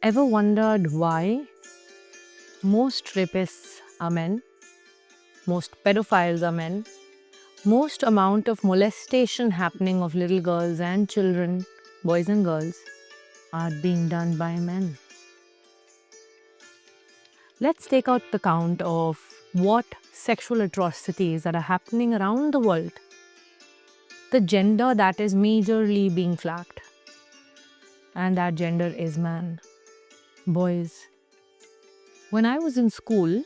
Ever wondered why most rapists are men, most pedophiles are men, most amount of molestation happening of little girls and children, boys and girls, are being done by men? Let's take out the count of what sexual atrocities that are happening around the world. The gender that is majorly being flagged, and that gender is man, boys. When I was in school,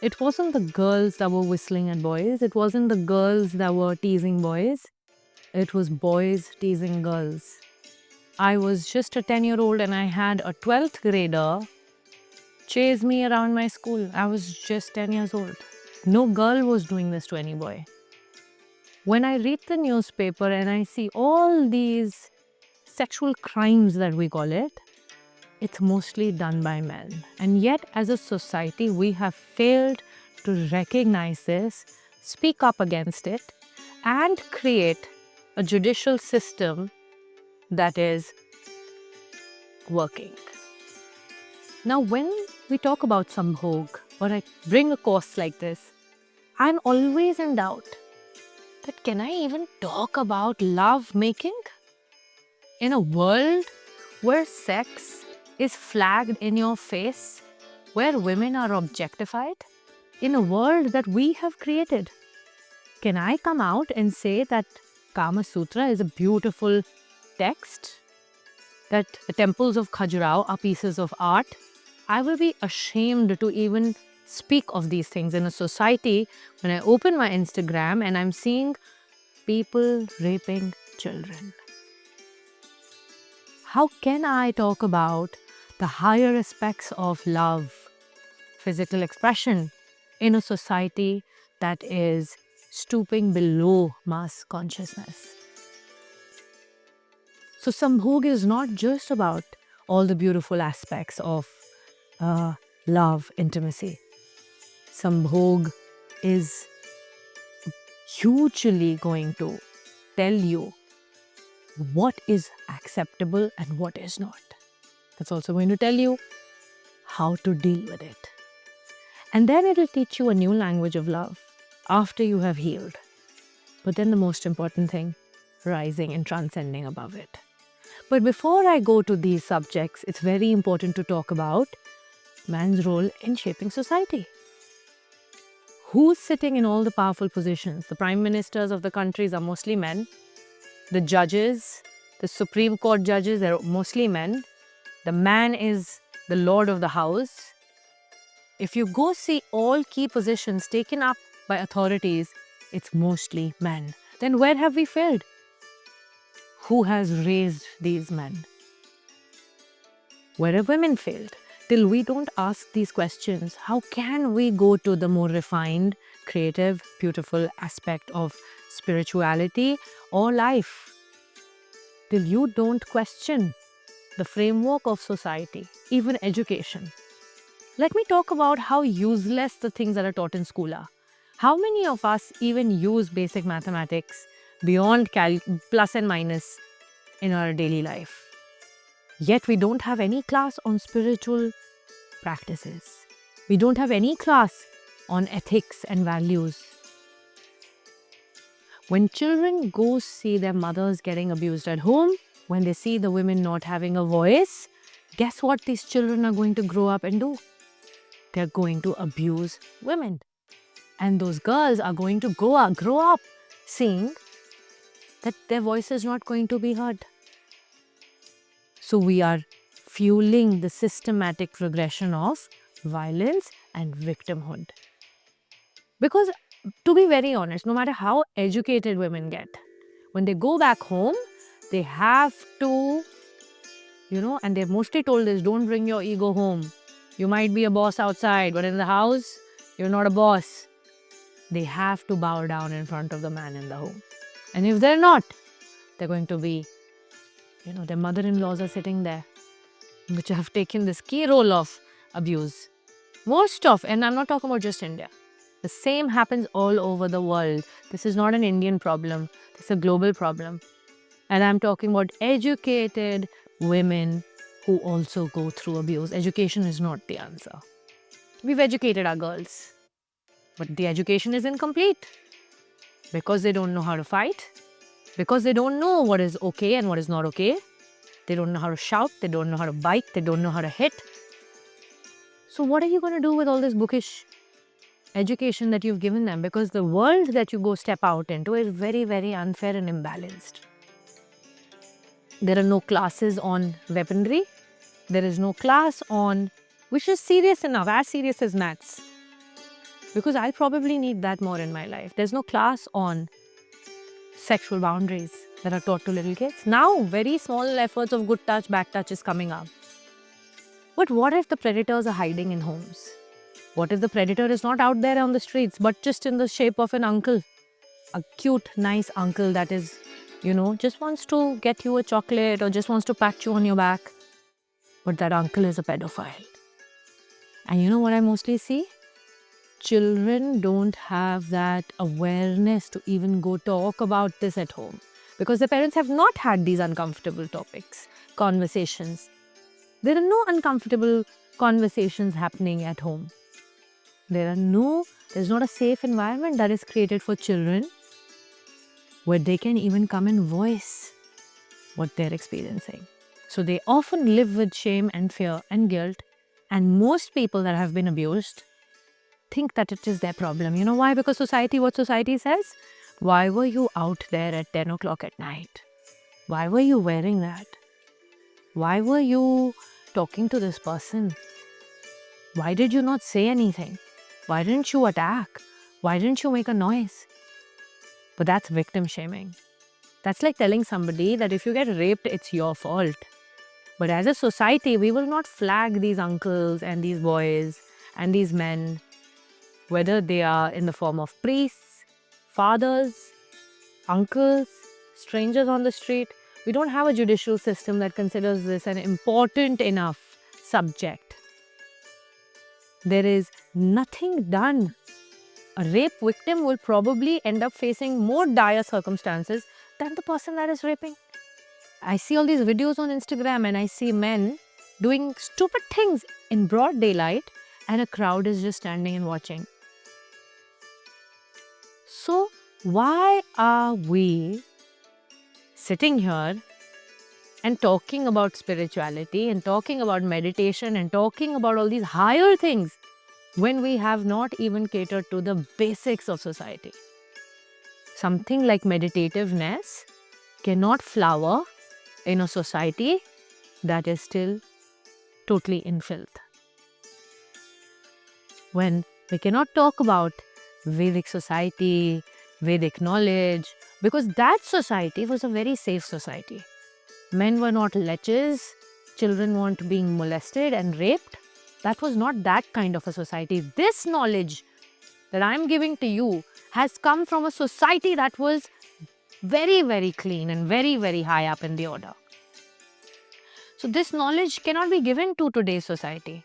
it wasn't the girls that were whistling at boys, it wasn't the girls that were teasing boys, it was boys teasing girls. I was just a 10-year-old and I had a 12th grader chase me around my school. I was just 10 years old. No girl was doing this to any boy. When I read the newspaper and I see all these sexual crimes that we call it, it's mostly done by men. And yet, as a society, we have failed to recognize this, speak up against it, and create a judicial system that is working. Now, when we talk about Sambhog, or I bring a course like this, I'm always in doubt that can I even talk about love making? In a world where sex is flagged in your face, where women are objectified, in a world that we have created, can I come out and say that Kama Sutra is a beautiful text, that the temples of Khajuraho are pieces of art? I will be ashamed to even speak of these things in a society when I open my Instagram and I'm seeing people raping children. How can I talk about the higher aspects of love, physical expression, in a society that is stooping below mass consciousness? So Sambhog is not just about all the beautiful aspects of love, intimacy. Sambhog is hugely going to tell you what is acceptable and what is not. That's also going to tell you how to deal with it. And then it will teach you a new language of love after you have healed. But then the most important thing, rising and transcending above it. But before I go to these subjects, it's very important to talk about man's role in shaping society. Who's sitting in all the powerful positions? The prime ministers of the countries are mostly men. The judges, the Supreme Court judges, they're mostly men. The man is the lord of the house. If you go see all key positions taken up by authorities, it's mostly men. Then where have we failed? Who has raised these men? Where have women failed? Till we don't ask these questions, how can we go to the more refined, creative, beautiful aspect of spirituality or life? Till you don't question the framework of society, even education. Let me talk about how useless the things that are taught in school are. How many of us even use basic mathematics beyond plus and minus in our daily life? Yet we don't have any class on spiritual practices. We don't have any class on ethics and values. When children go see their mothers getting abused at home, when they see the women not having a voice, guess what these children are going to grow up and do? They're going to abuse women. And those girls are going to grow up seeing that their voice is not going to be heard. So we are fueling the systematic progression of violence and victimhood. Because to be very honest, no matter how educated women get, when they go back home, they have to, and they're mostly told this, don't bring your ego home. You might be a boss outside, but in the house, you're not a boss. They have to bow down in front of the man in the home. And if they're not, they're going to be, their mother-in-laws are sitting there, which have taken this key role of abuse. And I'm not talking about just India. The same happens all over the world. This is not an Indian problem. This is a global problem. And I'm talking about educated women who also go through abuse. Education is not the answer. We've educated our girls, but the education is incomplete because they don't know how to fight, because they don't know what is okay and what is not okay. They don't know how to shout, they don't know how to bite, they don't know how to hit. So what are you going to do with all this bookish education that you've given them? Because the world that you go step out into is very, very unfair and imbalanced. There are no classes on weaponry. There is no class on, which is serious enough, as serious as maths. Because I probably need that more in my life. There's no class on sexual boundaries that are taught to little kids. Now, very small efforts of good touch, bad touch is coming up. But what if the predators are hiding in homes? What if the predator is not out there on the streets, but just in the shape of an uncle? A cute, nice uncle that is, just wants to get you a chocolate or just wants to pat you on your back. But that uncle is a pedophile. And you know what I mostly see? Children don't have that awareness to even go talk about this at home because their parents have not had these uncomfortable topics, conversations. There are no uncomfortable conversations happening at home. There's not a safe environment that is created for children where they can even come and voice what they're experiencing. So they often live with shame and fear and guilt. And most people that have been abused think that it is their problem. You know why? Because what society says? Why were you out there at 10 o'clock at night? Why were you wearing that? Why were you talking to this person? Why did you not say anything? Why didn't you attack? Why didn't you make a noise? But that's victim shaming. That's like telling somebody that if you get raped, it's your fault. But as a society, we will not flag these uncles and these boys and these men, whether they are in the form of priests, fathers, uncles, strangers on the street. We don't have a judicial system that considers this an important enough subject. There is nothing done. A rape victim will probably end up facing more dire circumstances than the person that is raping. I see all these videos on Instagram and I see men doing stupid things in broad daylight and a crowd is just standing and watching. So why are we sitting here and talking about spirituality and talking about meditation and talking about all these higher things when we have not even catered to the basics of society? Something like meditativeness cannot flower in a society that is still totally in filth. When we cannot talk about Vedic society, Vedic knowledge, because that society was a very safe society. Men were not leches, children weren't being molested and raped. That was not that kind of a society. This knowledge that I'm giving to you has come from a society that was very, very clean and very, very high up in the order. So this knowledge cannot be given to today's society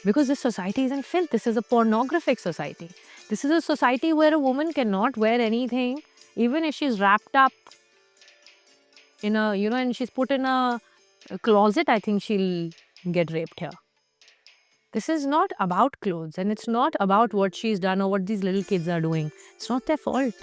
because this society is in filth. This is a pornographic society. This is a society where a woman cannot wear anything, even if she's wrapped up in a, and she's put in a closet, I think she'll get raped here. This is not about clothes and it's not about what she's done or what these little kids are doing. It's not their fault.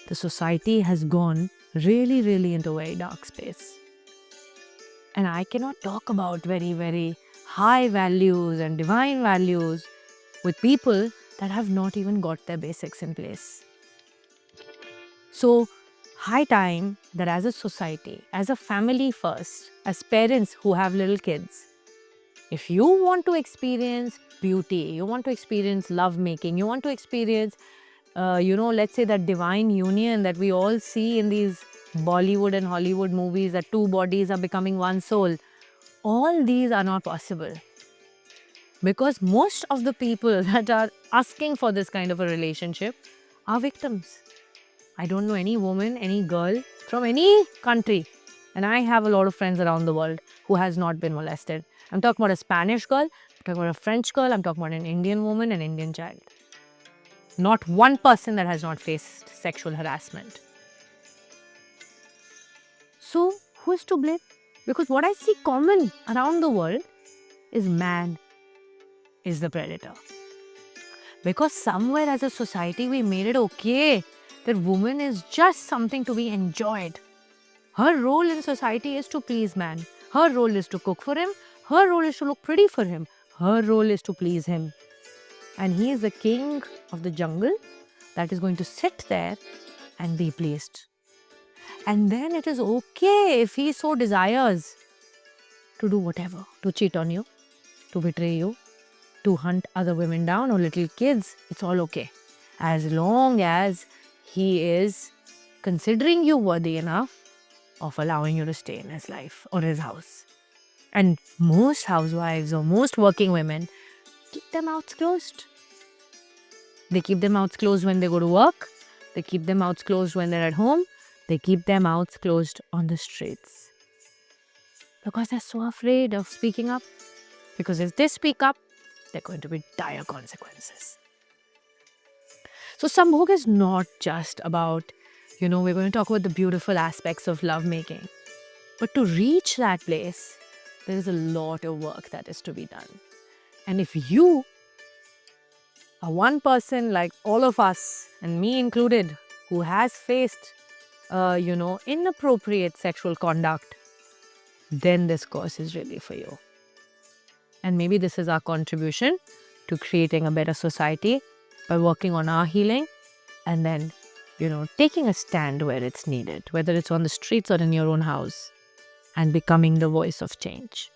The society has gone really, really into a very dark space. And I cannot talk about very, very high values and divine values with people that have not even got their basics in place. So, high time that as a society, as a family first, as parents who have little kids, if you want to experience beauty, you want to experience lovemaking, you want to experience, let's say that divine union that we all see in these Bollywood and Hollywood movies, that two bodies are becoming one soul, all these are not possible. Because most of the people that are asking for this kind of a relationship are victims. I don't know any woman, any girl from any country, and I have a lot of friends around the world who has not been molested. I'm talking about a Spanish girl, I'm talking about a French girl, I'm talking about an Indian woman, an Indian child. Not one person that has not faced sexual harassment. So, who is to blame? Because what I see common around the world is man is the predator. Because somewhere as a society we made it okay that woman is just something to be enjoyed. Her role in society is to please man. Her role is to cook for him. Her role is to look pretty for him. Her role is to please him. And he is the king of the jungle that is going to sit there and be pleased. And then it is okay if he so desires to do whatever, to cheat on you, to betray you, to hunt other women down or little kids. It's all okay. As long as he is considering you worthy enough of allowing you to stay in his life or his house. And most housewives or most working women keep their mouths closed. They keep their mouths closed when they go to work. They keep their mouths closed when they're at home. They keep their mouths closed on the streets. Because they're so afraid of speaking up. Because if they speak up, there are going to be dire consequences. So Sambhog is not just about, we're going to talk about the beautiful aspects of lovemaking. But to reach that place, there is a lot of work that is to be done. And if you are one person like all of us, and me included, who has faced, inappropriate sexual conduct, then this course is really for you. And maybe this is our contribution to creating a better society by working on our healing and then, taking a stand where it's needed, whether it's on the streets or in your own house, and becoming the voice of change.